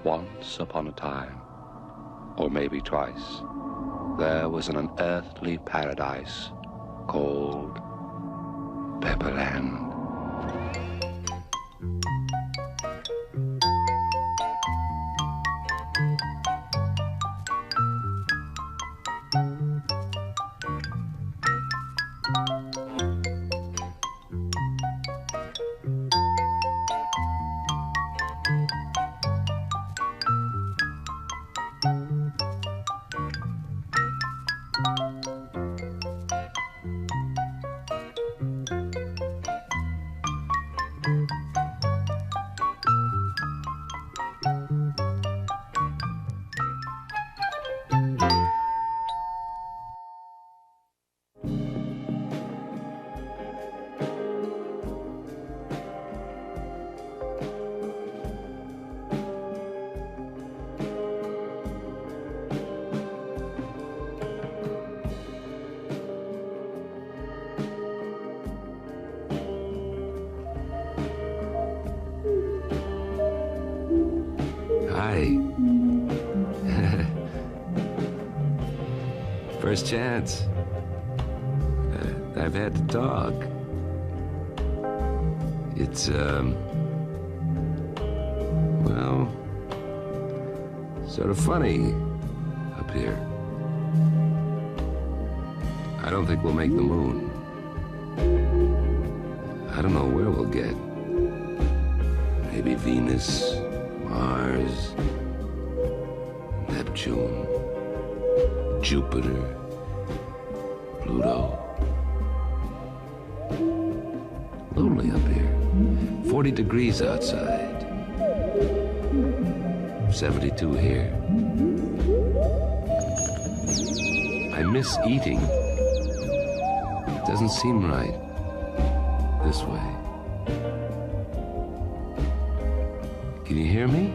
Once upon a time, or maybe twice, there was an unearthly paradise called Pepperland. Hi. First chance. I've had to talk. It's, well, sort of funny up here. I don't think we'll make the moon. I don't know where we'll get. Maybe Venus, Mars, Neptune, Jupiter, Pluto. Lonely up here. 40 degrees outside. 72 here. I miss eating. It doesn't seem right this way. Can you hear me?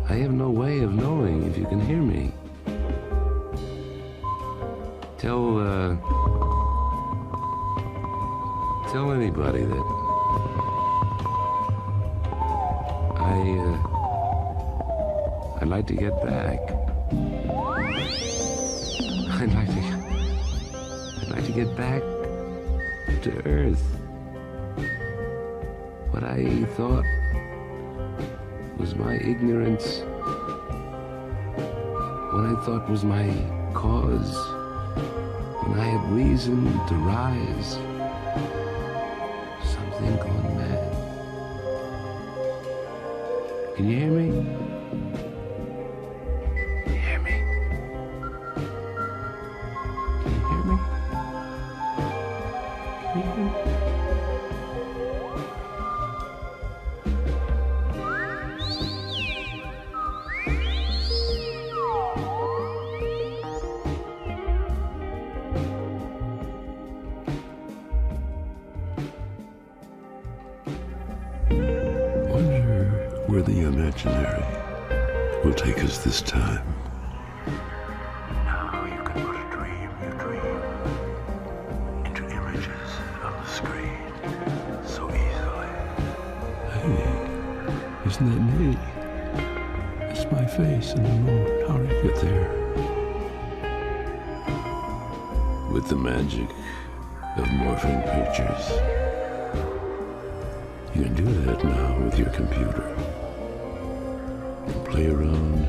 I have no way of knowing if you can hear me. Tell anybody that I'd like to get back. I'd like to get back to Earth. What I thought was my ignorance, what I thought was my cause, when I had reason to rise, something gone mad. Can you hear me? Can you hear me? Can you hear me? Can you hear me? Where the imaginary will take us this time. Now you can put a dream you dream into images on the screen so easily. Hey, isn't that me? It's my face in the moon. How did I get there? With the magic of morphing pictures. You can do that now with your computer. Play around,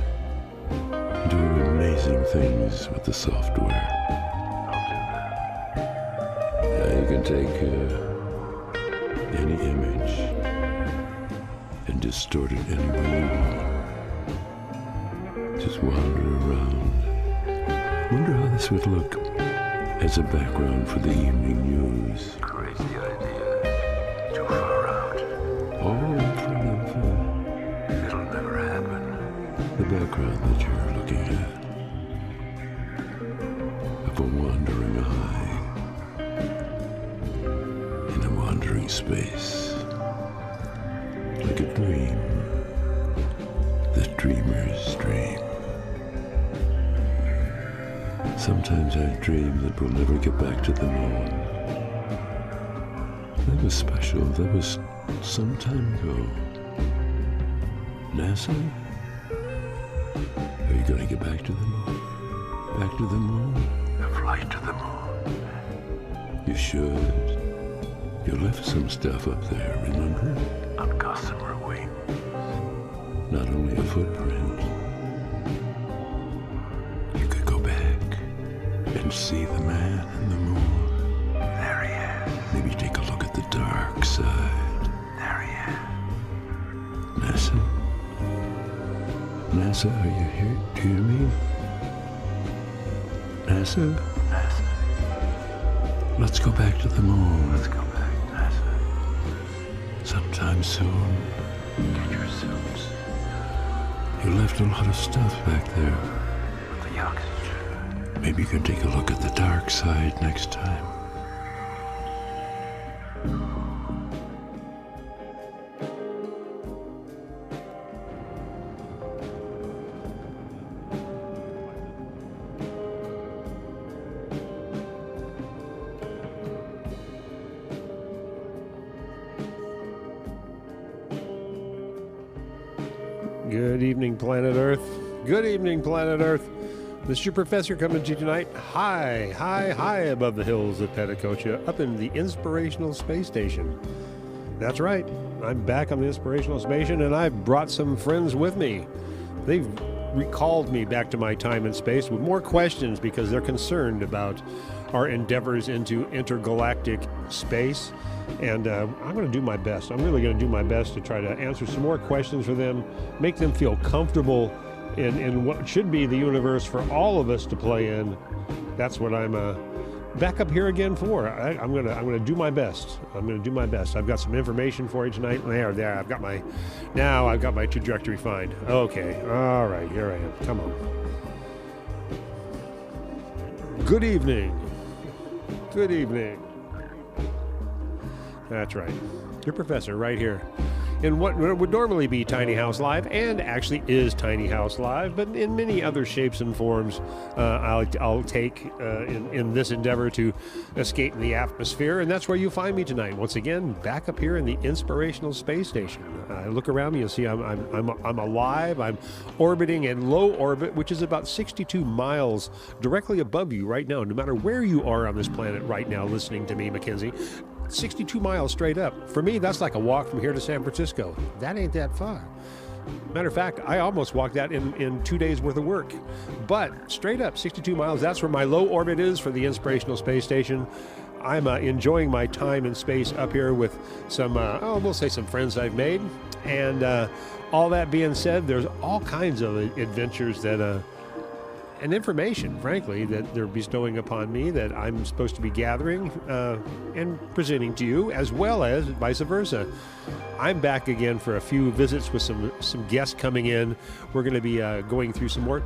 do amazing things with the software. You can take any image and distort it any way you want. Just wander around. Wonder how this would look as a background for the evening news. Crazy idea. Too far out. All in front of it'll never happen. The background that you're looking at of a wandering eye in a wandering space, like a dream, the dreamer's dream. Sometimes I dream that we'll never get back to the moon. That was special. That was some time ago. NASA? Are you gonna get back to the moon? Back to the moon? A flight to the moon. You should. You left some stuff up there, remember? On gossamer wings. Not only a footprint. You could go back and see the man in the moon. There he is. Maybe take a look at the dark side. There he is. NASA? NASA, are you here? Do you hear me? NASA? NASA. Let's go back to the moon. Let's go back, NASA. Sometime soon. Get your suits. You left a lot of stuff back there. With the oxygen. Maybe you can take a look at the dark side next time. Good evening, planet Earth. Good evening, planet Earth. This is your professor coming to you tonight, high above the hills of Petacocha, up in the Inspirational Space Station. That's right. I'm back on the Inspirational Space Station, and I've brought some friends with me. They've recalled me back to my time and space with more questions because they're concerned about our endeavors into intergalactic space. And I'm going to do my best. I'm really going to do my best to try to answer some more questions for them, make them feel comfortable in what should be the universe for all of us to play in. That's what I'm back up here again for. I'm gonna do my best. I'm going to do my best. I've got some information for you tonight. There. I've got my trajectory fine. Okay. All right. Here I am. Come on. Good evening. Good evening. That's right. Your professor right here in what would normally be Tiny House Live, and actually is Tiny House Live, but in many other shapes and forms I'll take in this endeavor to escape the atmosphere. And that's where you find me tonight. Once again, back up here in the Inspirational Space Station. Look around me, you'll see I'm alive. I'm orbiting in low orbit, which is about 62 miles directly above you right now, no matter where you are on this planet right now listening to me, Mackenzie. 62 miles straight up. For me, that's like a walk from here to San Francisco. That ain't that far. Matter of fact, I almost walked that in 2 days worth of work. But straight up, 62 miles, that's where my low orbit is for the Inspirational Space Station. I'm enjoying my time in space up here with some, we'll say some friends I've made. And all that being said, there's all kinds of adventures that and information, frankly, that they're bestowing upon me that I'm supposed to be gathering and presenting to you, as well as vice versa. I'm back again for a few visits with some guests coming in. We're going to be going through some more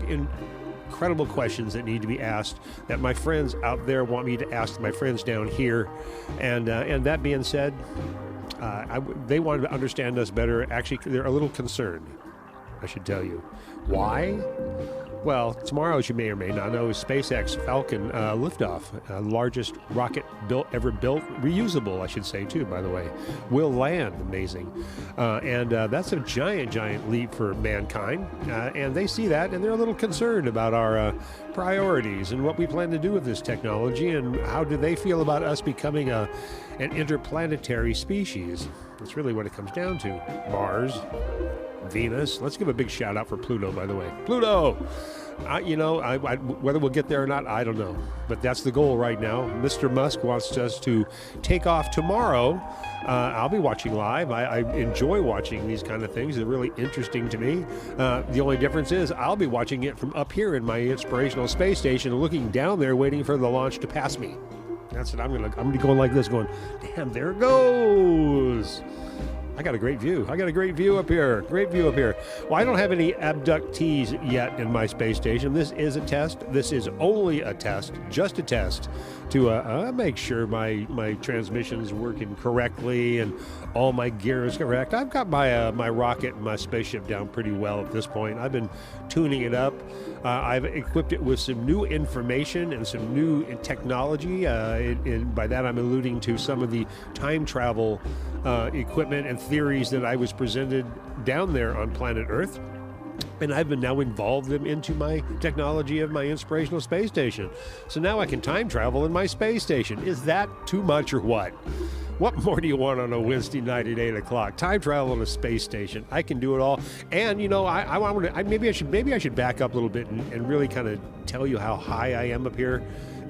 incredible questions that need to be asked that my friends out there want me to ask my friends down here. And that being said, they want to understand us better. Actually, they're a little concerned, I should tell you. Why? Well, tomorrow, as you may or may not know, is SpaceX Falcon liftoff, largest rocket ever built, reusable, I should say, too, by the way, will land. Amazing. And that's a giant leap for mankind. And they see that, and they're a little concerned about our priorities and what we plan to do with this technology, and how do they feel about us becoming an interplanetary species. That's really what it comes down to. Mars, Venus. Let's give a big shout out for Pluto, by the way. Pluto! Whether we'll get there or not, I don't know. But that's the goal right now. Mr. Musk wants us to take off tomorrow. I'll be watching live. I enjoy watching these kind of things. They're really interesting to me. The only difference is I'll be watching it from up here in my Inspirational Space Station, looking down there, waiting for the launch to pass me. That's what I'm gonna be going like this, going, damn, there it goes. I got a great view. Up here. Great view up here. Well, I don't have any abductees yet in my space station. This is a test. This is only a test, just a test to make sure my transmission's working correctly and all my gear is correct. I've got my rocket and my spaceship down pretty well at this point. I've been tuning it up. I've equipped it with some new information and some new technology. By that, I'm alluding to some of the time travel equipment and theories that I was presented down there on planet Earth. And I've been now involved them into my technology of my inspirational space station. So now I can time travel in my space station. Is that too much or what? What more do you want on a Wednesday night at 8 o'clock? Time travel in a space station. I can do it all. And, you know, maybe I should back up a little bit and really kind of tell you how high I am up here.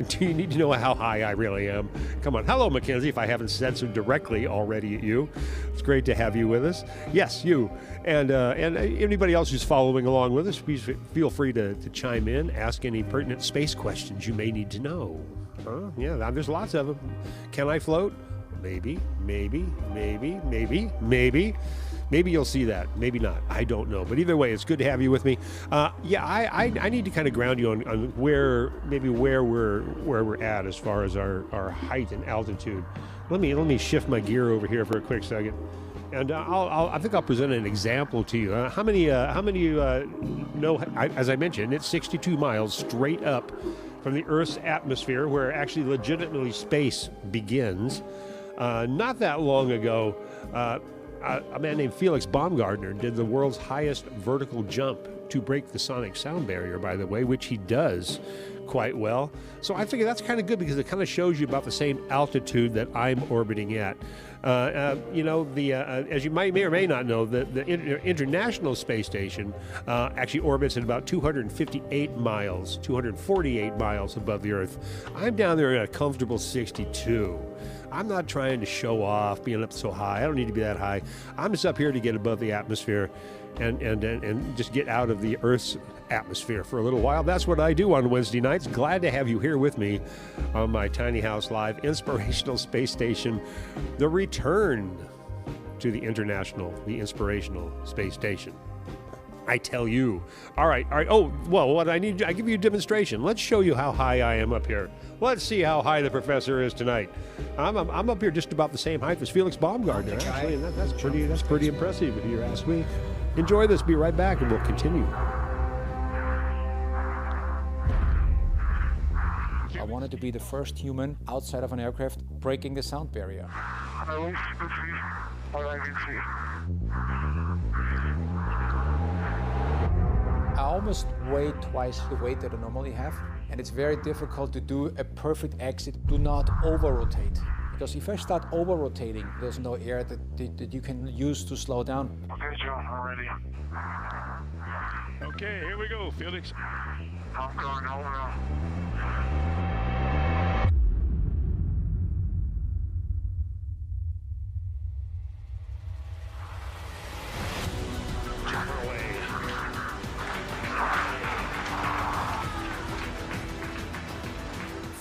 Do you need to know how high I really am? Come on. Hello, Mackenzie, if I haven't said so directly already at you. It's great to have you with us. Yes, you. And anybody else who's following along with us, please feel free to chime in, ask any pertinent space questions you may need to know. Yeah, there's lots of them. Can I float? Maybe. Maybe you'll see that. Maybe not. I don't know. But either way, it's good to have you with me. Yeah, I need to kind of ground you on where we're at as far as our height and altitude. Let me shift my gear over here for a quick second, and I think I'll present an example to you. How many know? As I mentioned, it's 62 miles straight up from the Earth's atmosphere, where actually legitimately space begins. Not that long ago, a man named Felix Baumgartner did the world's highest vertical jump to break the sonic sound barrier, by the way, which he does quite well. So I figure that's kind of good because it kind of shows you about the same altitude that I'm orbiting at. You know, as you may or may not know, the International Space Station actually orbits at about 248 miles above the Earth. I'm down there at a comfortable 62. I'm not trying to show off being up so high. I don't need to be that high. I'm just up here to get above the atmosphere and just get out of the Earth's atmosphere for a little while. That's what I do on Wednesday nights. Glad to have you here with me on my Tiny House Live Inspirational Space Station, the return to the Inspirational Space Station. I tell you. All right. Oh, well, I give you a demonstration. Let's show you how high I am up here. Let's see how high the professor is tonight. I'm up here just about the same height as Felix Baumgartner, actually, and that's pretty impressive if you ask me. Enjoy this. Be right back, and we'll continue. I wanted to be the first human outside of an aircraft breaking the sound barrier. I almost weigh twice the weight that I normally have, and it's very difficult to do a perfect exit. Do not over-rotate, because if I start over-rotating, there's no air that you can use to slow down. Okay, John, I'm ready. Okay, here we go, Felix. I'm going over.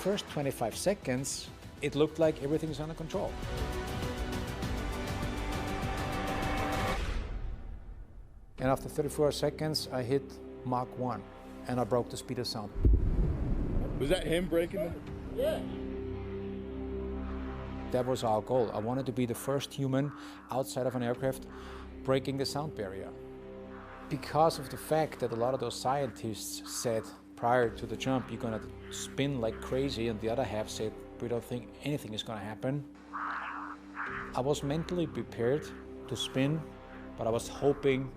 First 25 seconds, it looked like everything's under control. And after 34 seconds, I hit Mach 1, and I broke the speed of sound. Was that him breaking it? Yeah. That was our goal. I wanted to be the first human outside of an aircraft breaking the sound barrier. Because of the fact that a lot of those scientists said prior to the jump, you're going to spin like crazy, and the other half said, we don't think anything is going to happen. I was mentally prepared to spin, but I was hoping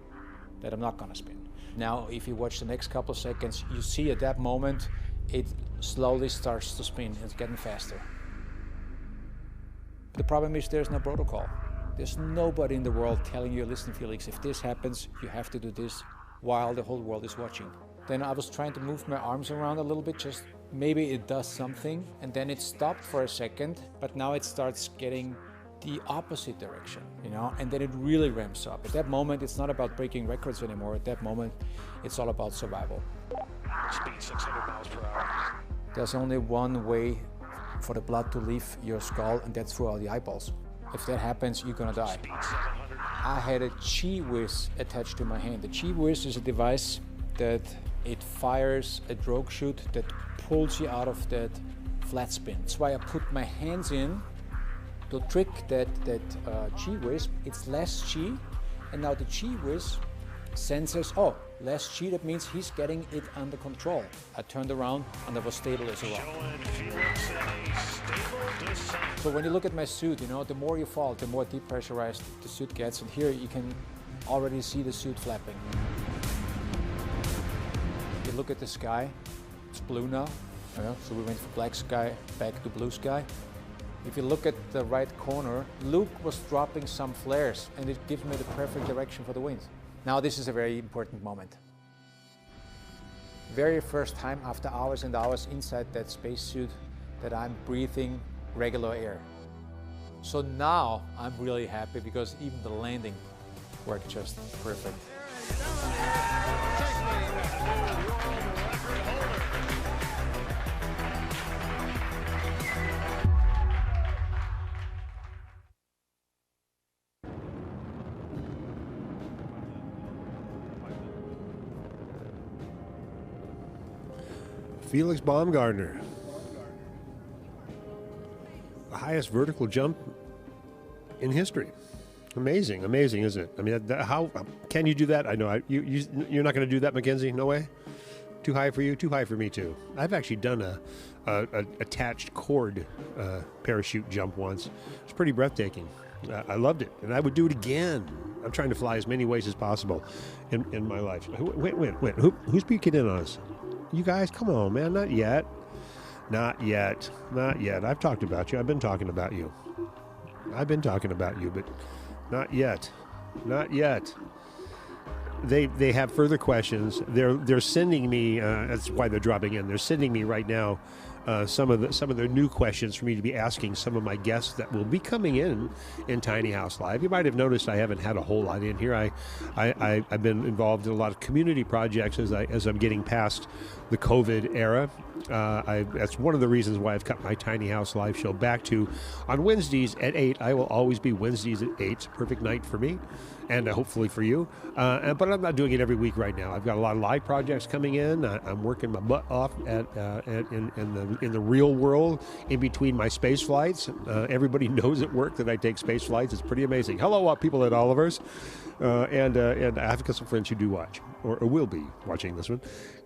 that I'm not going to spin. Now, if you watch the next couple of seconds, you see at that moment, it slowly starts to spin. It's getting faster. The problem is there's no protocol. There's nobody in the world telling you, listen, Felix, if this happens, you have to do this while the whole world is watching. Then I was trying to move my arms around a little bit, just maybe it does something, and then it stopped for a second, but now it starts getting the opposite direction, you know, and then it really ramps up. At that moment, it's not about breaking records anymore. At that moment, it's all about survival. Speed 600 miles per hour. There's only one way for the blood to leave your skull, and that's through all the eyeballs. If that happens, you're gonna die. I had a G-Whiz attached to my hand. The G-Whiz is a device that it fires a drogue chute that pulls you out of that flat spin. That's why I put my hands in to trick that G-Whiz. It's less G, and now the G-Whiz senses, oh, less G, that means he's getting it under control. I turned around and I was stable as a rock. So when you look at my suit, you know, the more you fall, the more depressurized the suit gets, and here you can already see the suit flapping. You look at the sky, it's blue now, so we went from black sky back to blue sky. If you look at the right corner, Luke was dropping some flares, and it gives me the perfect direction for the wind. Now this is a very important moment. Very first time after hours and hours inside that spacesuit that I'm breathing regular air. So now I'm really happy because even the landing worked just perfect. Felix Baumgartner. The highest vertical jump in history. Amazing, amazing, isn't it? I mean, how can you do that? I know you're not going to do that, Mackenzie. No way. Too high for you. Too high for me too. I've actually done a attached cord parachute jump once. It's pretty breathtaking. I loved it, and I would do it again. I'm trying to fly as many ways as possible in my life. Wait. Who's peeking in on us? You guys, come on, man. Not yet. Not yet. Not yet. I've talked about you. I've been talking about you. I've been talking about you, but not yet. Not yet. They have further questions. They're sending me. That's why they're dropping in. They're sending me right now some of their new questions for me to be asking some of my guests that will be coming in Tiny House Live. You might have noticed I haven't had a whole lot in here. I've been involved in a lot of community projects as I'm getting past the COVID era. That's one of the reasons why I've cut my Tiny House Live show back to on Wednesdays at 8. I will always be Wednesdays at 8. It's a perfect night for me, and hopefully for you. But I'm not doing it every week right now. I've got a lot of live projects coming in. I'm working my butt off in the real world in between my space flights. Everybody knows at work that I take space flights. It's pretty amazing. Hello, people at Oliver's. And I have got some friends who do watch, or will be watching this one.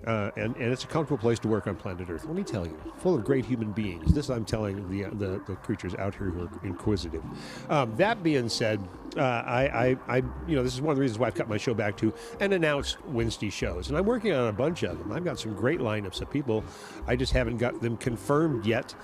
And it's a comfortable place to work on planet Earth. Let me tell you, full of great human beings. This I'm telling the creatures out here who are inquisitive. That being said, this is one of the reasons why I've cut my show back to and announced Wednesday shows. And I'm working on a bunch of them. I've got some great lineups of people. I just haven't got them confirmed yet.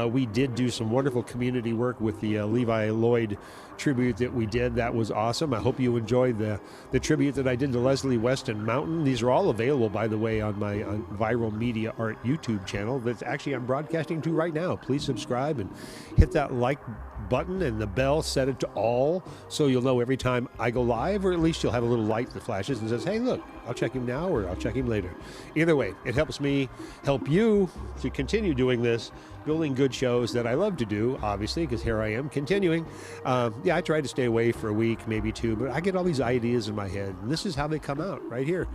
We did do some wonderful community work with the Levi Lloyd tribute that we did. That was awesome. I hope you enjoyed the tribute that I did to Leslie Weston Mountain. These are all available, by the way, on my Viral Media Art YouTube channel that's actually I'm broadcasting to right now. Please subscribe and hit that like button and the bell, set it to all so you'll know every time I go live, or at least you'll have a little light that flashes and says, hey, look, I'll check him now or I'll check him later. Either way, it helps me help you to continue doing this, building good shows that I love to do, obviously, because here I am continuing. I try to stay away for a week, maybe two, but I get all these ideas in my head, and this is how they come out right here.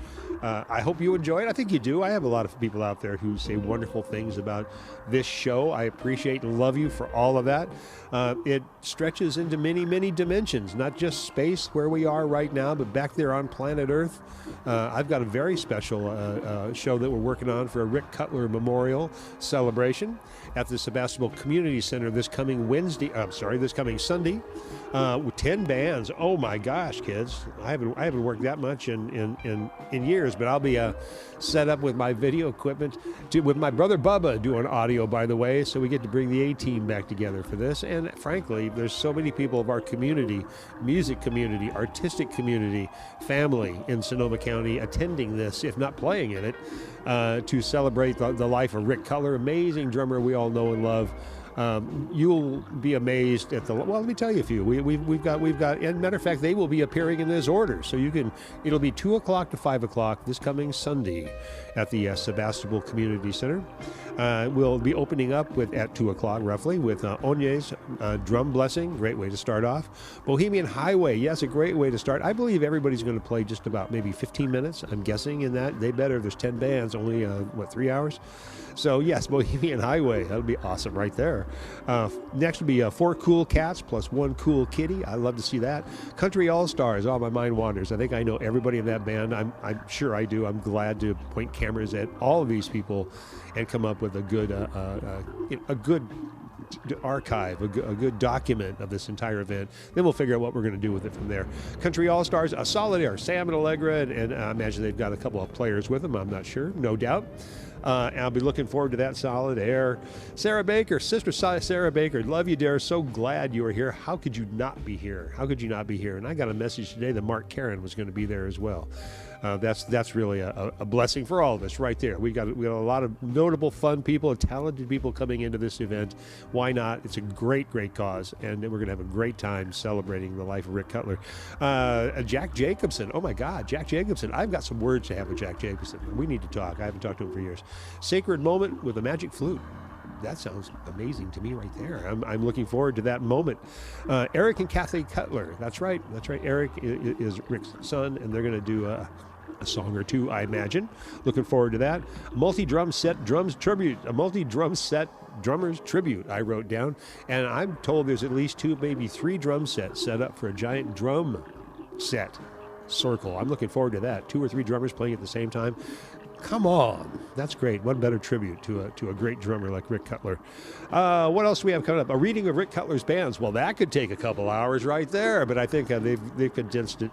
I hope you enjoy it. I think you do. I have a lot of people out there who say wonderful things about this show. I appreciate and love you for all of that. It stretches into many, many dimensions, not just space where we are right now, but back there on planet Earth. I've got a very special show that we're working on for a Rick Cutler Memorial celebration at the Sebastopol Community Center this coming Sunday, with 10 bands. Oh my gosh, kids! I haven't worked that much in years, but I'll be set up with my video equipment with my brother Bubba doing audio, by the way, so we get to bring the A-team back together for this. And frankly, there's so many people of our community, music community, artistic community, family in Sonoma County attending this, if not playing in it, to celebrate the life of Rick Cutler, amazing drummer we all know and love. You'll be amazed at let me tell you a few. We've got, and matter of fact, they will be appearing in this order. So it'll be 2 o'clock to 5 o'clock this coming Sunday at the Sebastopol Community Center. We'll be opening up at 2 o'clock roughly with Onye's Drum Blessing, great way to start off. Bohemian Highway, yes, a great way to start. I believe everybody's going to play just about maybe 15 minutes, I'm guessing in that. They better, there's 10 bands, only 3 hours? So yes, Bohemian Highway, that'll be awesome right there. Next would be 4 cool cats plus 1 cool kitty. I love to see that. Country All-Stars. Oh, my mind wanders. I think I know everybody in that band. I'm sure I do. I'm glad to point cameras at all of these people and come up with a good archive, a good document of this entire event. Then we'll figure out what we're going to do with it from there. Country All-Stars, a solid air, Sam and Allegra, and I imagine they've got a couple of players with them. I'm not sure, no doubt. I'll be looking forward to that solid air. Sarah Baker, Sister Sarah Baker, love you, dear. So glad you were here. How could you not be here? How could you not be here? And I got a message today that Mark Karen was going to be there as well. That's really a blessing for all of us right there. We got a lot of notable, fun people, talented people coming into this event. Why not? It's a great cause, and we're going to have a great time celebrating the life of Rick Cutler. Jack Jacobson. Oh my God, Jack Jacobson. I've got some words to have with Jack Jacobson. We need to talk. I haven't talked to him for years. Sacred Moment with a Magic Flute. That sounds amazing to me right there. I'm looking forward to that moment. Eric and Kathy Cutler. That's right. Eric is Rick's son, and they're going to do a song or two, I imagine. Looking forward to that. Multi-drum set drums tribute. A multi-drum set drummers tribute, I wrote down. And I'm told there's at least 2, maybe 3 drum sets set up for a giant drum set circle. I'm looking forward to that. 2 or 3 drummers playing at the same time. Come on. That's great. What better tribute to a great drummer like Rick Cutler. What else do we have coming up? A reading of Rick Cutler's bands. Well, that could take a couple hours right there, but I think they've condensed it,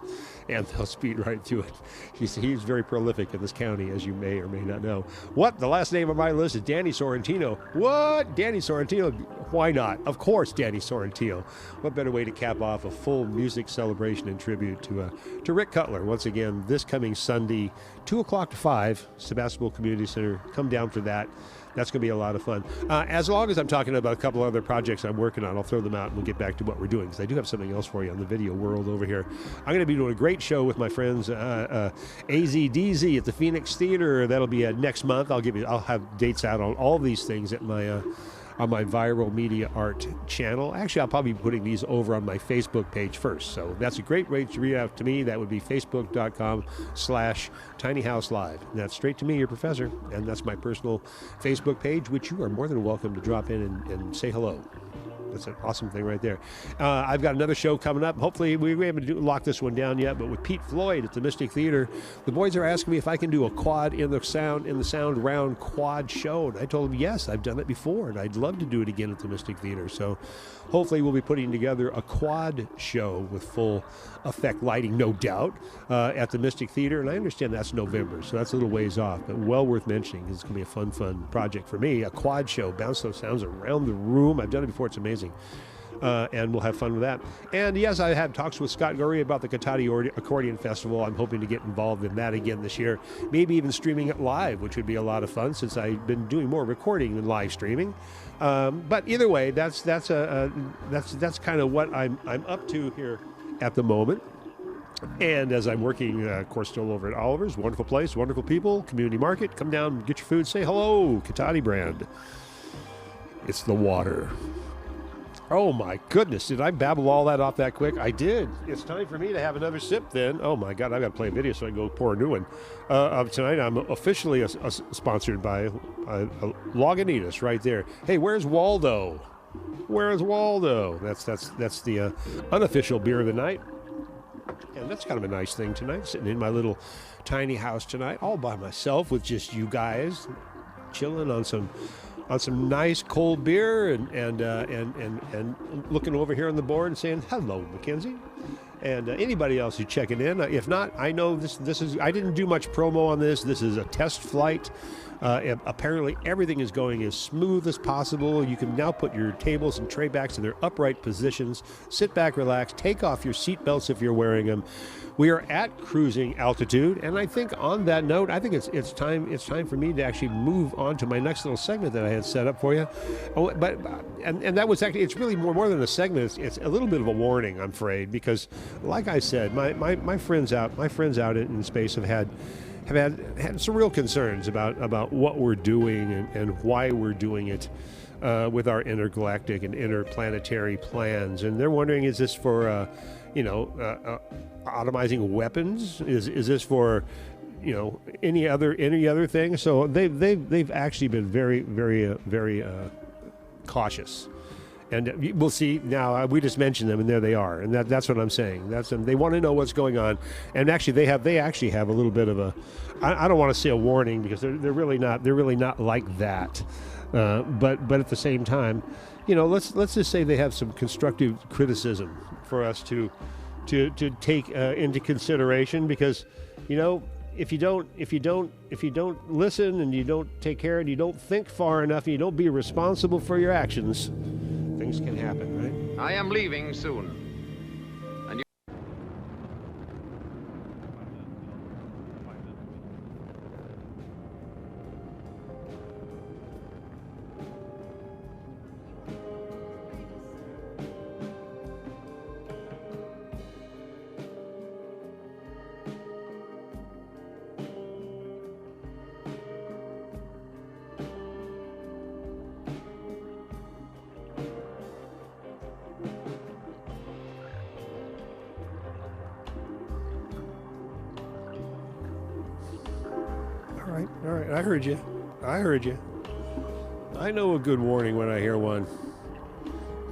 and they'll speed right through it. He's very prolific in this county, as you may or may not know. What? The last name on my list is Danny Sorrentino. What? Danny Sorrentino? Why not? Of course, Danny Sorrentino. What better way to cap off a full music celebration and tribute to Rick Cutler? Once again, this coming Sunday, 2 o'clock to 5, Sebastopol Community Center. Come down for that. That's going to be a lot of fun. As long as I'm talking about a couple other projects I'm working on, I'll throw them out and we'll get back to what we're doing, because I do have something else for you on the video world over here. I'm going to be doing a great show with my friends AZDZ at the Phoenix Theater. That'll be next month. I'll have dates out on all these things at my on my Viral Media Art channel. Actually, I'll probably be putting these over on my Facebook page first. So that's a great way to reach out to me. That would be facebook.com/tinyhouselive. And that's straight to me, your professor. And that's my personal Facebook page, which you are more than welcome to drop in and say hello. That's an awesome thing right there. I've got another show coming up. Hopefully, we haven't locked this one down yet, but with Pete Floyd at the Mystic Theater, the boys are asking me if I can do a quad in the sound round quad show. And I told them, yes, I've done it before, and I'd love to do it again at the Mystic Theater. So hopefully we'll be putting together a quad show with full effect lighting, no doubt, at the Mystic Theater. And I understand that's November, so that's a little ways off, but well worth mentioning. It's going to be a fun project for me. A quad show, bounce those sounds around the room. I've done it before. It's amazing. And we'll have fun with that. And yes, I had talks with Scott Gorey about the Katati Accordion Festival. I'm hoping to get involved in that again this year. Maybe even streaming it live, which would be a lot of fun, since I've been doing more recording than live streaming. But either way, that's kind of what I'm up to here at the moment. And as I'm working, of course, still over at Oliver's, wonderful place, wonderful people, community market. Come down, get your food, say hello, Katati brand. It's the water. Oh my goodness, did I babble all that off that quick? I did. It's time for me to have another sip then. Oh my God, I got to play a video so I can go pour a new one. Tonight I'm officially sponsored by Lagunitas right there. Hey, where's Waldo? Where's Waldo? That's the unofficial beer of the night. And that's kind of a nice thing tonight, sitting in my little tiny house tonight, all by myself with just you guys, chilling on some nice cold beer and looking over here on the board and saying hello, Mackenzie, and anybody else who's checking in. If not, I know this is, I didn't do much promo on this. This is a test flight. Apparently everything is going as smooth as possible. You can now put your tables and tray backs in their upright positions. Sit back, relax, take off your seat belts if you're wearing them. We are at cruising altitude, and I think on that note, I think it's time for me to actually move on to my next little segment that I had set up for you. Oh, but that was actually, it's really more than a segment. It's a little bit of a warning, I'm afraid, because like I said, my friends out in space have had some real concerns about what we're doing and why we're doing it with our intergalactic and interplanetary plans. And they're wondering, is this for, atomizing weapons? Is this for, any other thing? So they've actually been very cautious. And we'll see now. We just mentioned them, and there they are, and that's what I'm saying. That's them. They want to know what's going on, and actually, they actually have a little bit of a. I don't want to say a warning because they're really not like that. But at the same time, let's just say they have some constructive criticism for us to take into consideration, because if you don't listen and you don't take care and you don't think far enough and you don't be responsible for your actions, things can happen, right? I am leaving soon. All right. I heard you. I know a good warning when I hear one.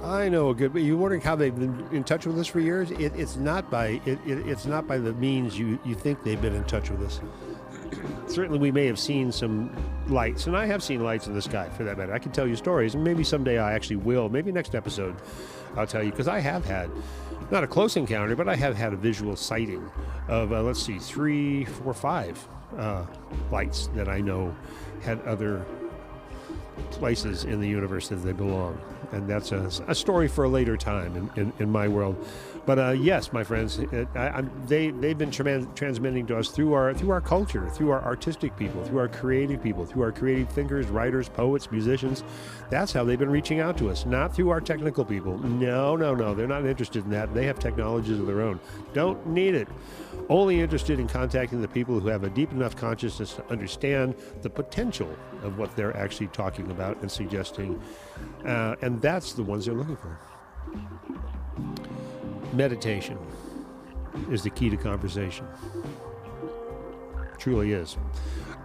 I know a good. But you're wondering how they've been in touch with us for years? It's not by the means you think they've been in touch with us. Certainly, we may have seen some lights, and I have seen lights in the sky, for that matter. I can tell you stories, and maybe someday I actually will. Maybe next episode, I'll tell you, because I have had not a close encounter, but I have had a visual sighting of 3, 4, 5 lights that I know had other places in the universe that they belong, and that's a story for a later time in my world. But yes, my friends, they've been transmitting to us through our culture, through our artistic people, through our creative people, through our creative thinkers, writers, poets, musicians. That's how they've been reaching out to us, not through our technical people. No, they're not interested in that. They have technologies of their own. Don't need it. Only interested in contacting the people who have a deep enough consciousness to understand the potential of what they're actually talking about and suggesting. And that's the ones they're looking for. Meditation is the key to conversation. Truly is.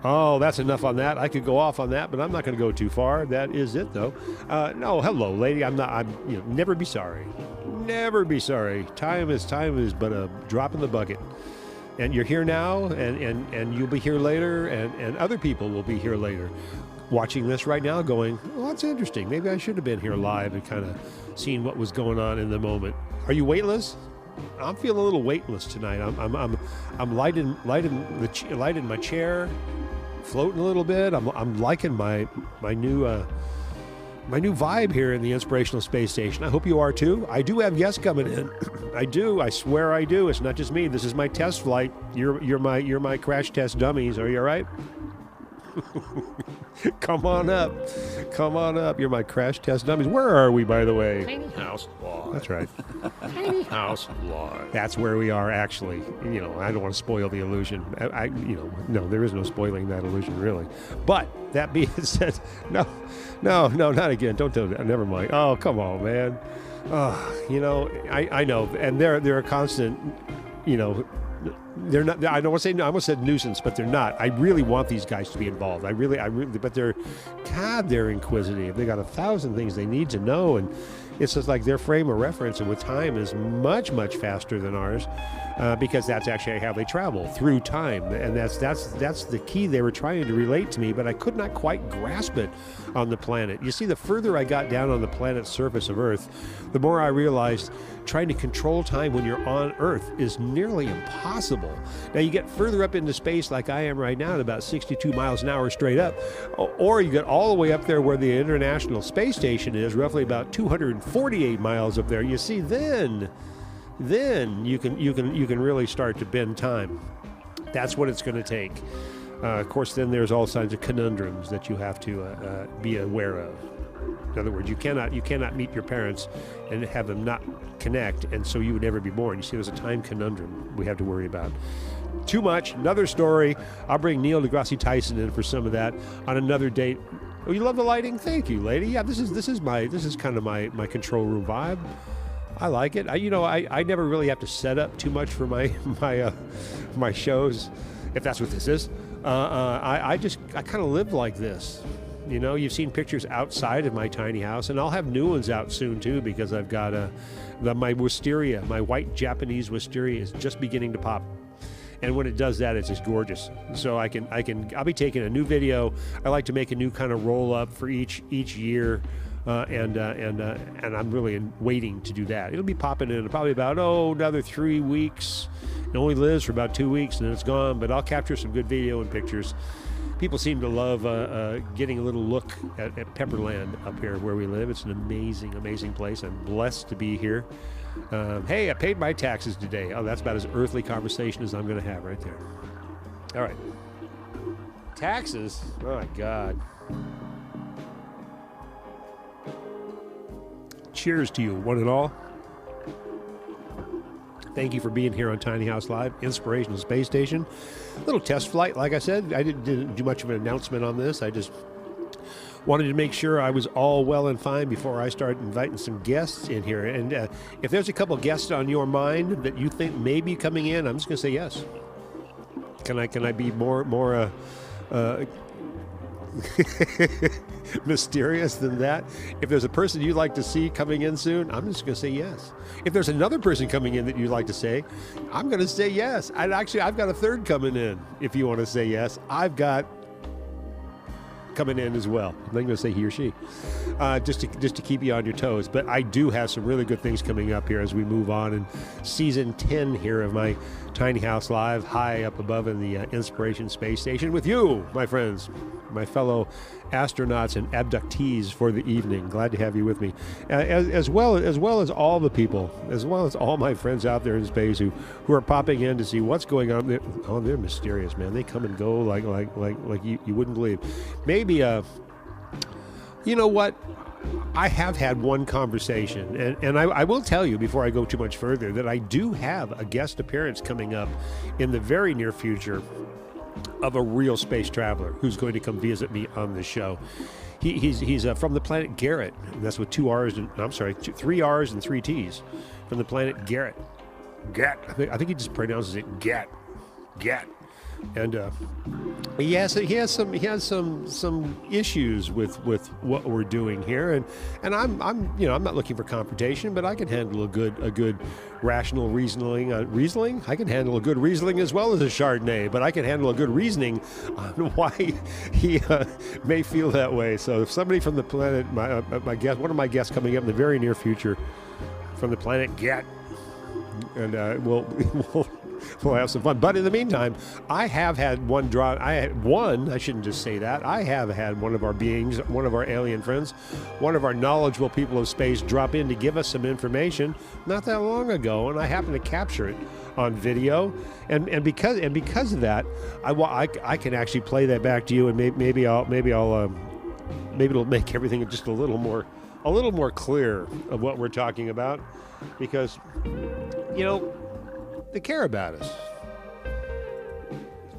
Oh, that's enough on that. I could go off on that, but I'm not going to go too far. That is it, though. No, hello, lady. Never be sorry. Never be sorry. Time is but a drop in the bucket. And you're here now, and you'll be here later, and other people will be here later, watching this right now, going, "Well, that's interesting. Maybe I should have been here live and kind of seen what was going on in the moment." Are you weightless? I'm feeling a little weightless tonight. I'm lighting my chair, floating a little bit. I'm liking my new vibe here in the Inspirational Space Station. I hope you are too. I do have guests coming in. I do. I swear I do. It's not just me. This is my test flight. You're my crash test dummies. Are you all right? Come on up. You're my crash test dummies. Where are we, by the way? Tiny House Live. That's right. Tiny House Live. That's where we are, actually. I don't want to spoil the illusion. No, there is no spoiling that illusion, really. But that being said, no, not again. Don't do that. Never mind. Oh, come on, man. I know, and they're a constant. They're not. I don't want to say. I almost said nuisance, but they're not. I really want these guys to be involved. I really. But they're inquisitive. They got 1,000 things they need to know, and it's just like their frame of reference and with time is much, much faster than ours, because that's actually how they travel through time, and that's the key they were trying to relate to me, but I could not quite grasp it on the planet. You see, the further I got down on the planet's surface of Earth, the more I realized trying to control time when you're on Earth is nearly impossible. Now, you get further up into space like I am right now at about 62 miles an hour straight up, or you get all the way up there where the International Space Station is, roughly about 248 miles up there. You see, then you can really start to bend time. That's what it's going to take. Of course, then there's all kinds of conundrums that you have to be aware of. In other words, you cannot meet your parents and have them not connect, and so you would never be born. You see, there's a time conundrum we have to worry about. Too much. Another story. I'll bring Neil deGrasse Tyson in for some of that on another date. Oh, you love the lighting? Thank you, lady. Yeah, this is kind of my control room vibe. I like it. I never really have to set up too much for my shows, if that's what this is. I kind of live like this. You know, you've seen pictures outside of my tiny house, and I'll have new ones out soon too, because I've got my wisteria, my white Japanese wisteria is just beginning to pop. And when it does that, it's just gorgeous. So I'll be taking a new video. I like to make a new kind of roll up for each year. And I'm really waiting to do that. It'll be popping in probably about, another 3 weeks. It only lives for about 2 weeks and then it's gone, but I'll capture some good video and pictures. People seem to love getting a little look at Pepperland up here where we live. It's an amazing, amazing place. I'm blessed to be here. Hey, I paid my taxes today. Oh, that's about as earthly conversation as I'm going to have right there. All right. Taxes? Oh, my God. Cheers to you, one and all. Thank you for being here on Tiny House Live, Inspirational Space Station. Little test flight, like I said. I didn't do much of an announcement on this. I just wanted to make sure I was all well and fine before I start inviting some guests in here. And if there's a couple guests on your mind that you think may be coming in, I'm just going to say yes. Can I be more mysterious than that? If there's a person you'd like to see coming in soon, I'm just going to say yes. If there's another person coming in that you'd like to say, I'm going to say yes. I've got a third coming in. If you want to say yes, I've got coming in as well. I'm not going to say he or she, just to keep you on your toes. But I do have some really good things coming up here as we move on in season 10 here of my Tiny House Live, high up above in the Inspiration Space Station with you, my friends, my fellow astronauts and abductees for the evening. Glad to have you with me, as well as all the people, as well as all my friends out there in space who are popping in to see what's going on. They're mysterious, man. They come and go like you wouldn't believe. Maybe you know what? I have had one conversation, and I will tell you before I go too much further that I do have a guest appearance coming up in the very near future of a real space traveler who's going to come visit me on the show. He's from the planet Garrett, and that's with 3 R's and 3 T's, from the planet Garrett. I think he just pronounces it Get. And he has some issues with what we're doing here, and I'm not looking for confrontation, but I can handle a good rational reasoning. I can handle a good Riesling as well as a Chardonnay, but I can handle a good reasoning on why he may feel that way. So if somebody from the planet, my guest, one of my guests coming up in the very near future from the planet Get, and we'll have some fun. But in the meantime, I have had I shouldn't just say that. I have had one of our beings, one of our alien friends, one of our knowledgeable people of space drop in to give us some information not that long ago, and I happened to capture it on video. And because of that, I can actually play that back to you, and maybe it'll make everything just a little more clear of what we're talking about, because they care about us.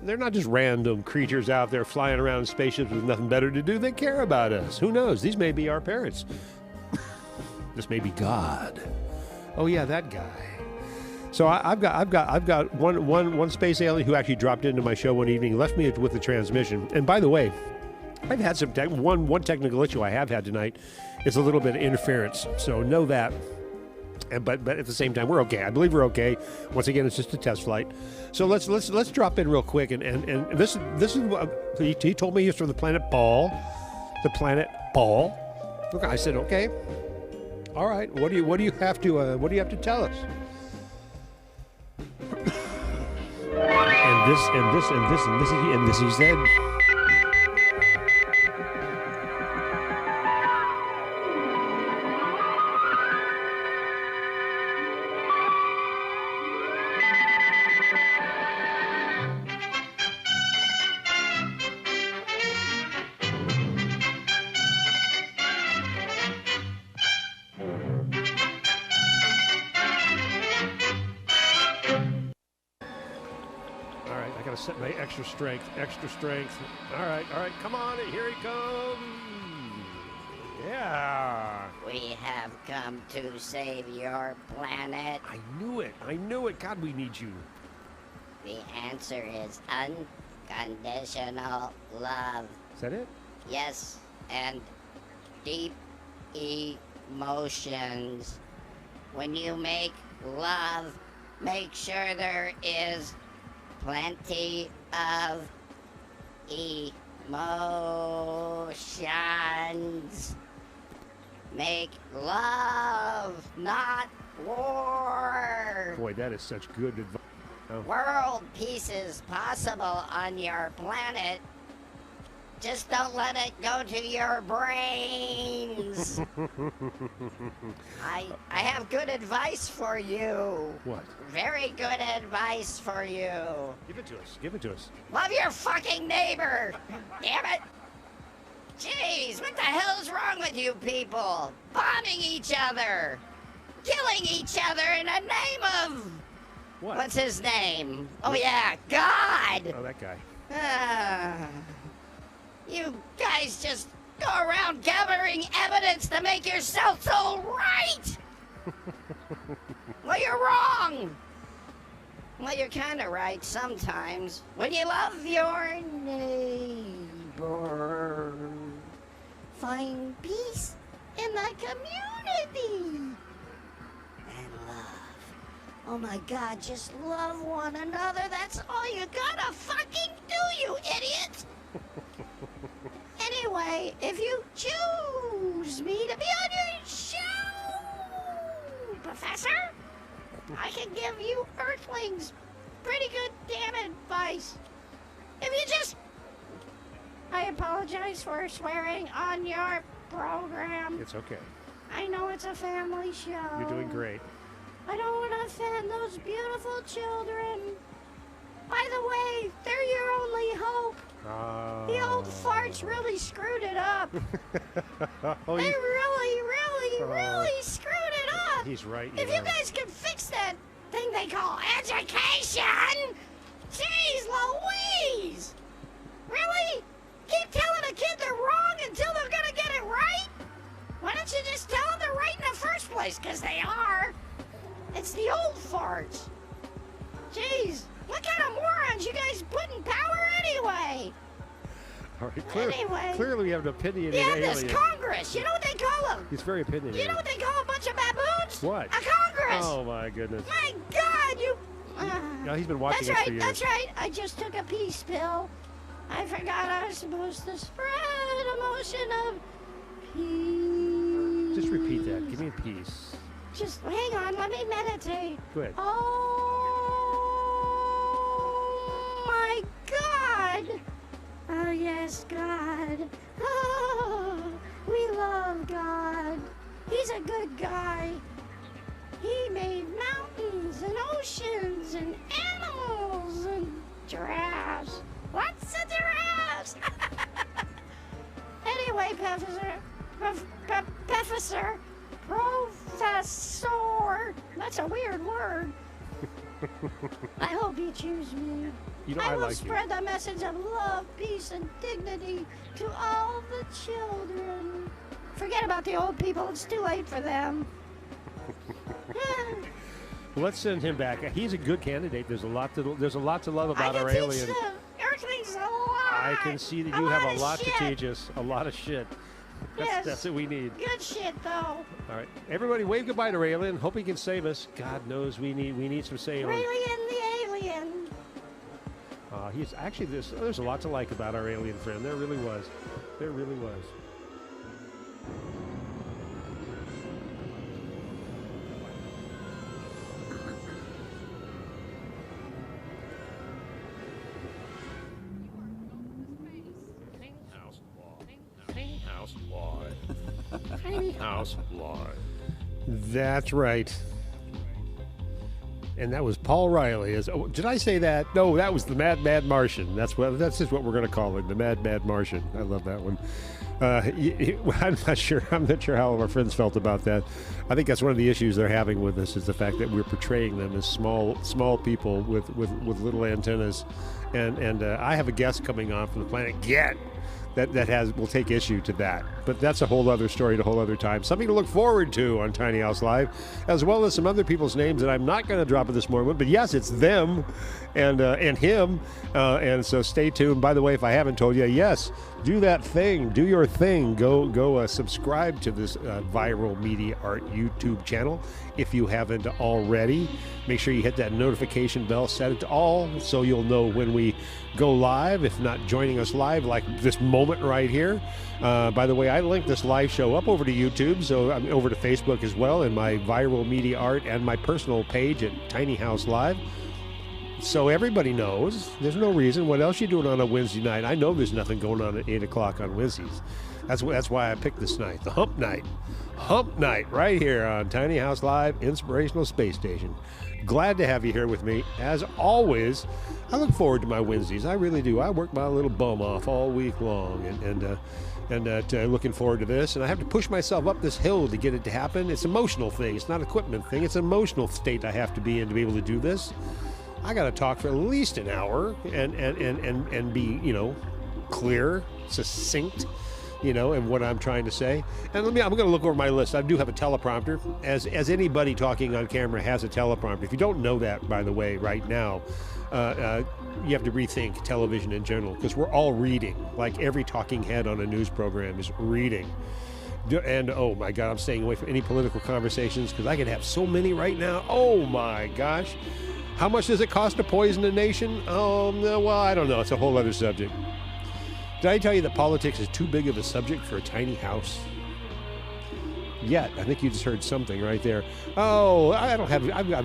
They're not just random creatures out there flying around in spaceships with nothing better to do. They care about us. Who knows? These may be our parents. This may be God. Oh yeah, that guy. So I've got one space alien who actually dropped into my show one evening, left me with the transmission. And by the way, I've had some one technical issue I have had tonight is a little bit of interference. So know that. But at the same time, we're okay. I believe we're okay. Once again, it's just a test flight. So let's drop in real quick. And this is what he told me. He's from the planet Ball. The planet Ball. Okay, I said okay. All right. What do you have to tell us? and this he said. Set my extra strength. All right, come on, here he comes. Yeah. We have come to save your planet. I knew it. God, we need you. The answer is unconditional love. Is that it? Yes. and deep emotions. When you make love, make sure there is plenty of emotions. Make love, not war. Boy, that is such good advice. Oh. World peace is possible on your planet. Just don't let it go to your brains. I have good advice for you. What? Very good advice for you. Give it to us. Give it to us. Love your fucking neighbor. Damn it. Jeez, what the hell is wrong with you people? Bombing each other. Killing each other in the name of... What? What's his name? Oh yeah, God. Oh, that guy. You guys just go around gathering evidence to make yourself so right. Well, you're wrong. Well, you're kind of right sometimes. When you love your neighbor, find peace in the community. And love. Oh my God, just love one another. That's all you gotta fucking do, you idiot. Anyway, if you choose me to be on your show, Professor, I can give you Earthlings pretty good damn advice. If you just... I apologize for swearing on your program. It's okay. I know it's a family show. You're doing great. I don't want to offend those beautiful children. By the way, they're your only hope. The old farts really screwed it up. Oh, They really screwed it up. He's right. If you guys could fix that thing they call education, jeez Louise. Really? Keep telling a kid they're wrong until they're gonna get it right? Why don't you just tell them they're right in the first place? Because they are. It's the old farts. Jeez. What kind of morons you guys put in power anyway? All right, Anyway. clearly we have an opinionated Yeah, alien. this Congress. You know what they call them? He's very opinionated. You know what they call a bunch of baboons? What? A Congress. Oh, my goodness. My God, you... No, he's been watching That's us for right, years. that's right. I just took a peace pill. I forgot I was supposed to spread emotion of peace. Just repeat that. Give me a piece. Just hang on, let me meditate. Go ahead. Oh my God! Oh yes, God. Oh, we love God. He's a good guy. He made mountains and oceans and animals and giraffes. Lots of giraffes. Anyway, Professor, that's a weird word. I hope you choose me. You know, I I will like spread the message of love, peace, and dignity to all the children. Forget about the old people. It's too late for them. Let's send him back. He's a good candidate. There's a lot to love about our I can alien. teach the Earthlings a lot. I can see that you have a lot to teach us. A lot of shit. Yes. That's what we need. Good shit, though. All right, everybody, wave goodbye to Raylan. Hope he can save us. God knows we need some saving. Raylan the alien. He's actually there's a lot to like about our alien friend. There really was. There really was. House Live. That's right. And that was Paul Riley. Did I say that? No, that was the Mad Martian. That's just what we're going to call him, the Mad Martian. I love that one. I'm not sure how our friends felt about that. I think that's one of the issues they're having with us is the fact that we're portraying them as small people with little antennas. And I have a guest coming on from the planet Get that will take issue to that. But that's a whole other story at a whole other time. Something to look forward to on Tiny House Live, as well as some other people's names that I'm not going to drop at this moment. But yes, it's them and him. And so stay tuned. By the way, if I haven't told you, yes, Do that thing. Do your thing. Go subscribe to this Viral Media Art YouTube channel if you haven't already. Make sure you hit that notification bell, set it to all, so you'll know when we go live, if not joining us live, like this moment right here. By the way, I linked this live show up over to YouTube, so I'm over to Facebook as well, and my Viral Media Art and my personal page at Tiny House Live. So everybody knows. There's no reason. What else you doing on a Wednesday night? I know there's nothing going on at 8 o'clock on Wednesdays. That's why I picked this night, the Hump Night. Hump Night right here on Tiny House Live, Inspirational Space Station. Glad to have you here with me. As always, I look forward to my Wednesdays. I really do. I work my little bum off all week long, and looking forward to this. And I have to push myself up this hill to get it to happen. It's an emotional thing. It's not an equipment thing. It's an emotional state I have to be in to be able to do this. I got to talk for at least an hour and be, clear, succinct, in what I'm trying to say. And I'm going to look over my list. I do have a teleprompter. As anybody talking on camera has a teleprompter. If you don't know that, by the way, right now, you have to rethink television in general, because we're all reading. Like every talking head on a news program is reading. And oh my God, I'm staying away from any political conversations because I could have so many right now. Oh my gosh. How much does it cost to poison a nation? Well, I don't know. It's a whole other subject. Did I tell you that politics is too big of a subject for a tiny house? Yet, I think you just heard something right there. Oh, I've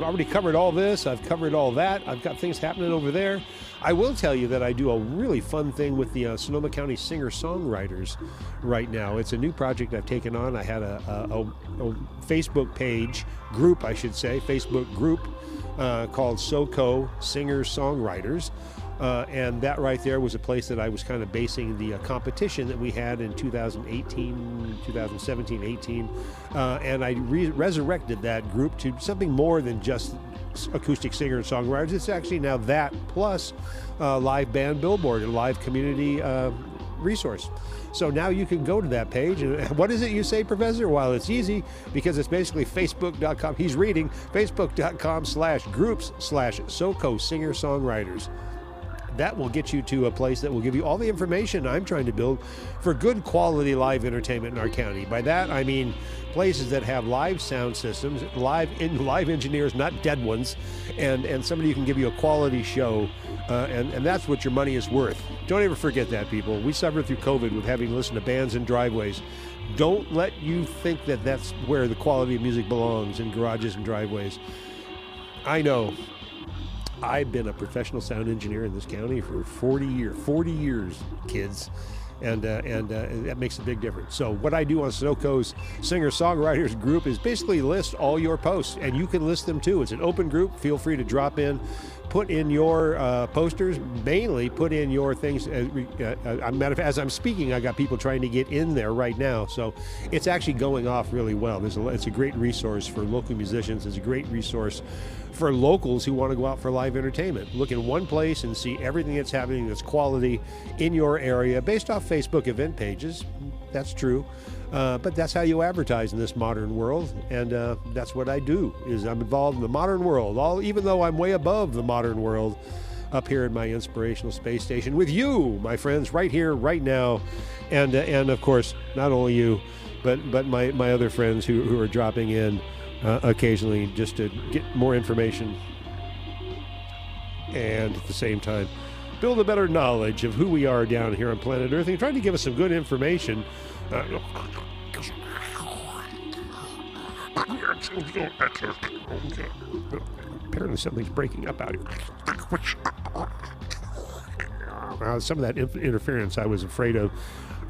already covered all this. I've covered all that. I've got things happening over there. I will tell you that I do a really fun thing with the Sonoma County singer-songwriters right now. It's a new project I've taken on. I had a Facebook page, group, I should say, Facebook group called SoCo Singers-Songwriters. And that right there was a place that I was kind of basing the competition that we had in 2017, 18. And I resurrected that group to something more than just acoustic singer and songwriters. It's actually now that plus live band billboard and live community resource. So now you can go to that page. And what is it you say, Professor? Well, it's easy because it's basically facebook.com. He's reading facebook.com/groups/SoCo Singer-Songwriters. That will get you to a place that will give you all the information I'm trying to build for good quality live entertainment in our county. By that, I mean places that have live sound systems, live engineers, not dead ones, and somebody who can give you a quality show, and that's what your money is worth. Don't ever forget that, people. We suffered through COVID with having to listen to bands in driveways. Don't let you think that that's where the quality of music belongs, in garages and driveways. I know. I've been a professional sound engineer in this county for 40 years, kids, and that makes a big difference. So what I do on SoCo's Singer-Songwriters group is basically list all your posts, and you can list them too. It's an open group. Feel free to drop in, put in your posters, mainly put in your things. As I'm speaking, I got people trying to get in there right now, so it's actually going off really well. It's a great resource for local musicians. It's a great resource for locals who want to go out for live entertainment. Look in one place and see everything that's happening that's quality in your area based off Facebook event pages. That's true. But that's how you advertise in this modern world, and that's what I do. Is I'm involved in the modern world, even though I'm way above the modern world up here in my inspirational space station with you, my friends, right here, right now, and of course, not only you, but my other friends who are dropping in occasionally just to get more information, and at the same time build a better knowledge of who we are down here on planet Earth, and trying to give us some good information. Apparently something's breaking up out here. Some of that interference I was afraid of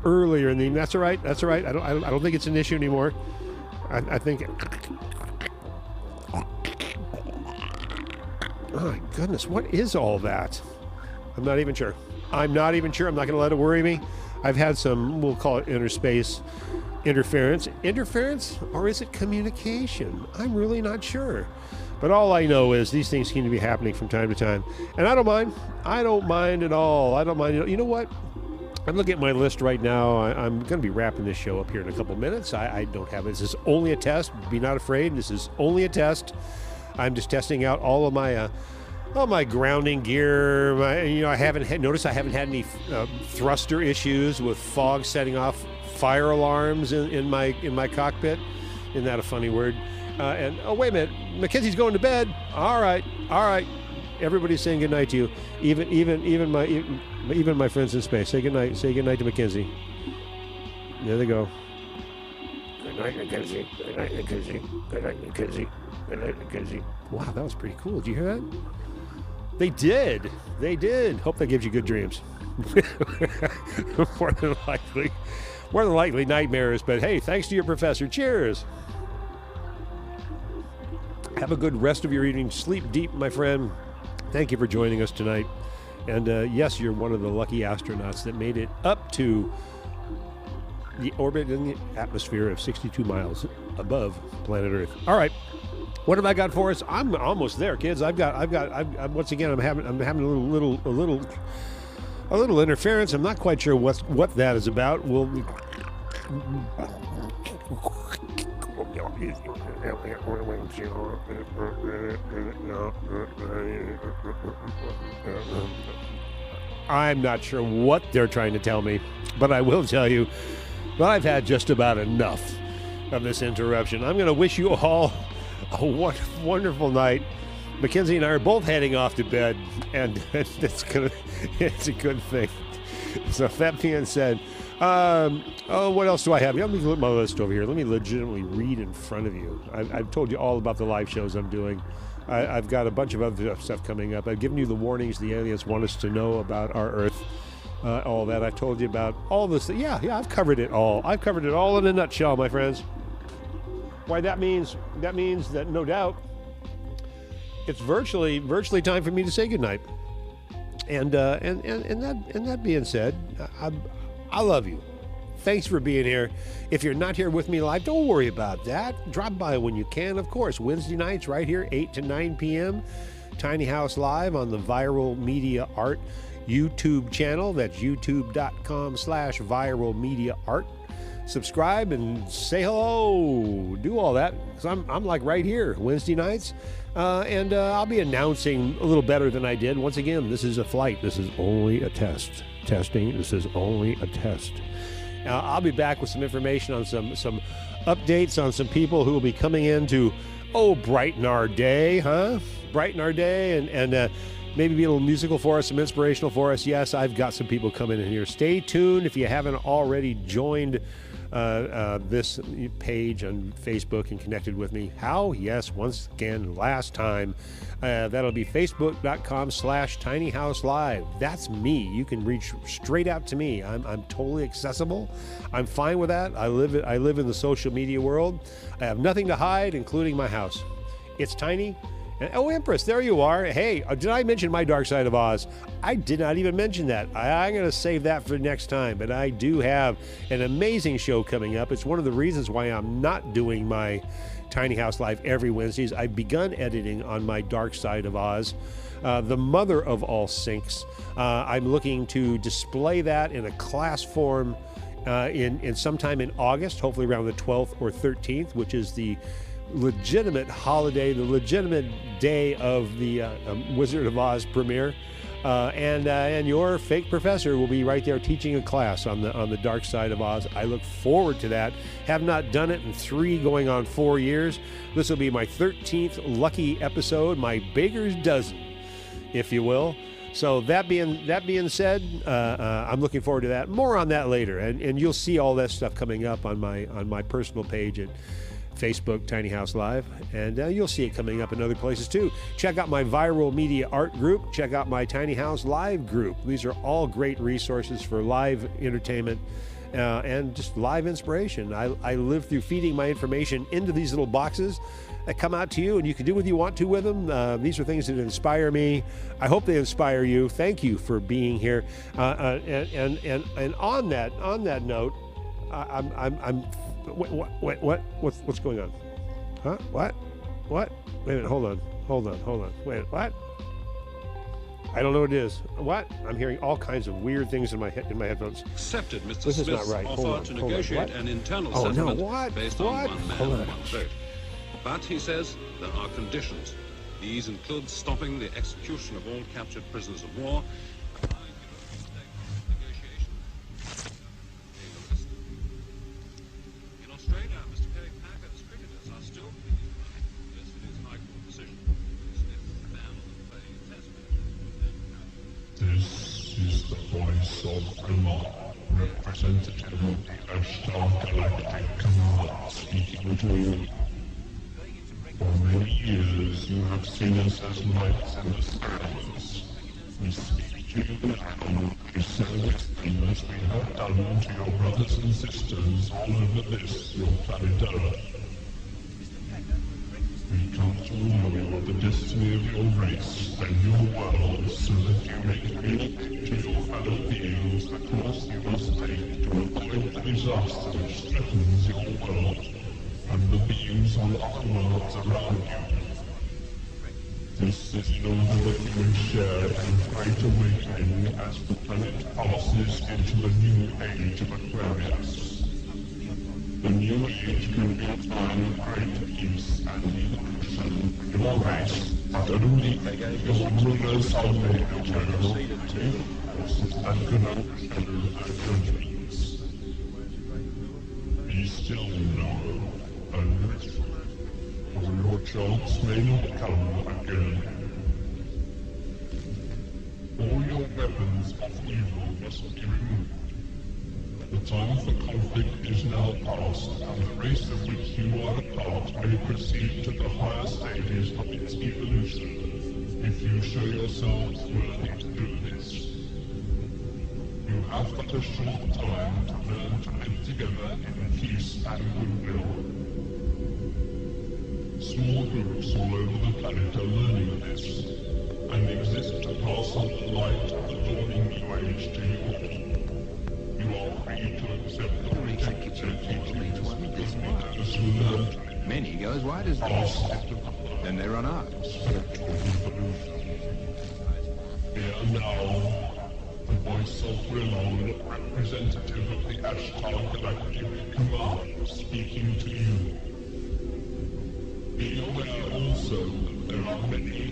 earlier in the. That's all right. That's all right. I don't think it's an issue anymore. I think. My goodness, what is all that? I'm not even sure. I'm not going to let it worry me. I've had some, we'll call it interspace interference. Interference, or is it communication? I'm really not sure. But all I know is these things seem to be happening from time to time. And I don't mind. I don't mind at all. I don't mind. You know what? I'm looking at my list right now. I'm going to be wrapping this show up here in a couple minutes. I don't have it. This is only a test. Be not afraid. This is only a test. I'm just testing out all of my all my grounding gear. I haven't had any thruster issues with fog setting off fire alarms in my cockpit. Isn't that a funny word? And oh, wait a minute, Mackenzie's going to bed. All right. Everybody's saying goodnight to you. Even my friends in space. Say goodnight. Say goodnight to Mackenzie. There they go. Good night, Mackenzie. Good night, Mackenzie. Good night, Mackenzie. Good night, Mackenzie. Wow, that was pretty cool. Did you hear that? They did. Hope that gives you good dreams. More than likely nightmares. But hey, thanks to your professor. Cheers. Have a good rest of your evening. Sleep deep, my friend. Thank you for joining us tonight. And yes, you're one of the lucky astronauts that made it up to the orbit in the atmosphere of 62 miles above planet Earth. All right. What have I got for us? I'm almost there, kids. I'm once again, I'm having a little interference. I'm not quite sure what that is about. I'm not sure what they're trying to tell me, but I will tell you that I've had just about enough of this interruption. I'm going to wish you all a wonderful night. Mackenzie and I are both heading off to bed, and it's a good thing. So that being said, what else do I have? Let me look at my list over here. Let me legitimately read in front of you. I've told you all about the live shows I'm doing. I've got a bunch of other stuff coming up. I've given you the warnings the aliens want us to know about our Earth. All that. I've told you about all this. Yeah, I've covered it all. I've covered it all in a nutshell, my friends. Why that means that no doubt it's virtually time for me to say goodnight. And that being said, I love you. Thanks for being here. If you're not here with me live, don't worry about that. Drop by when you can, of course. Wednesday nights right here, 8 to 9 p.m. Tiny House Live on the ViralMediaArt YouTube channel. That's youtube.com/ViralMediaArt. Subscribe and say hello. Do all that, because I'm like right here Wednesday nights. And I'll be announcing a little better than I did. Once again, this is a flight. This is only a test. Testing. This is only a test. I'll be back with some information on some updates on some people who will be coming in to, brighten our day, huh? Brighten our day and maybe be a little musical for us, some inspirational for us. Yes, I've got some people coming in here. Stay tuned if you haven't already joined this page on Facebook and connected with me. How? Yes, once again, last time. That'll be facebook.com/tinyhouselive. That's me. You can reach straight out to me. I'm totally accessible. I'm fine with that. I live in the social media world. I have nothing to hide, including my house. It's tiny. And, Empress, there you are. Hey, did I mention my Dark Side of Oz? I did not even mention that. I'm going to save that for next time, but I do have an amazing show coming up. It's one of the reasons why I'm not doing my Tiny House Live every Wednesdays. I've begun editing on my Dark Side of Oz, the mother of all syncs. I'm looking to display that in a class form in sometime in August, hopefully around the 12th or 13th, which is the legitimate holiday, the legitimate day of the Wizard of Oz premiere, and your fake professor will be right there teaching a class on the Dark Side of Oz. I look forward to that. Have not done it in 3 going on 4 years. This will be my 13th lucky episode, my baker's dozen, if you will. So that being said, I'm looking forward to that. More on that later, and you'll see all that stuff coming up on my personal page at Facebook, Tiny House Live, and you'll see it coming up in other places too. Check out my Viral Media Art group. Check out my Tiny House Live group. These are all great resources for live entertainment and just live inspiration. I live through feeding my information into these little boxes that come out to you, and you can do what you want to with them. These are things that inspire me. I hope they inspire you. Thank you for being here. And on that note, What's going on? Huh? What? Wait a minute. Hold on. Wait. What? I don't know what it is. What? I'm hearing all kinds of weird things in my headphones. Accepted Mr. This is not Smith's right. offer to negotiate an internal settlement based on one man, one vote. But he says there are conditions. These include stopping the execution of all captured prisoners of war. In Australia, Mr. Kerry Packer's cricketers are still pleading. Yes, it is High Court decision. Smith banned them playing Test matches. This is the voice of Omar, representative of the S10 Galactic Command, speaking to you. For many years you have seen us as lights in the skies. We speak to you now. We say the things we have done to your brothers and sisters all over this, your planet Earth. We come to warn you of the destiny of your race and your world, so that you may communicate to your fellow beings the course you must take to avoid the disaster which threatens your world and the beings on other worlds around you. This is in order that you may share in great awakening as the planet passes into the new age of Aquarius. The new age can be a time of great peace and evolution. Your race, but only your rulers are made eternal, forces that can overshadow their judgments. Be still now, and listen, or your chance may not come again. All your weapons of evil must be removed. The time for conflict is now past, and the race of which you are a part may proceed to the higher stages of its evolution, if you show yourselves worthy to do this. You have but a short time to learn to live together in peace and goodwill. Small groups all over the planet are learning this, and exist to pass on the light of the dawning new age to you. You are free to accept the protective teachings of those who learn to live. Many go as wide as this, then they run out. Spiritual evolution. Hear now the voice of ViralMediaArt, representative of the S10 Galactic Command, speaking to you. Be aware also that there are many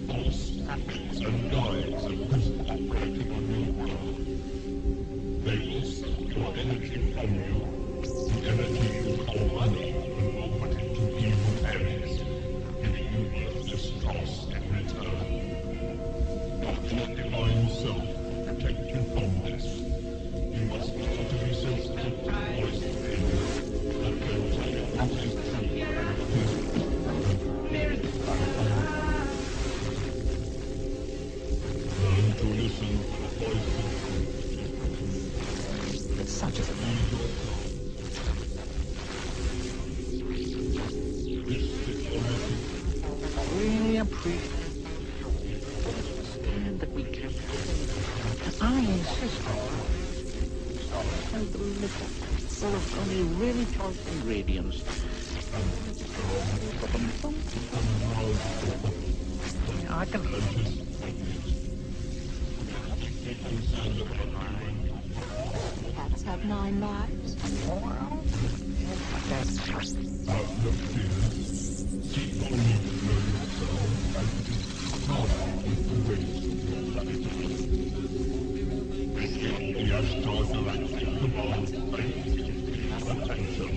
false prophets and guides at present operating on your world. They will suck your energy from you, the energy you call money, and will put it to evil ends, giving you worthless dross in return. Not your divine self will protect you from this. You must learn to be sensitive to the voice within, and then tell it what is true. Learn to listen to the voice of such as really appreciate that we can. I insist on the little full of only really choice ingredients. I can. Cats have 9 lives. Well, that's just... Look here. Keep on you to know yourself and start with the ways of your planet. The S10 Galactic Command, thank you for your attention.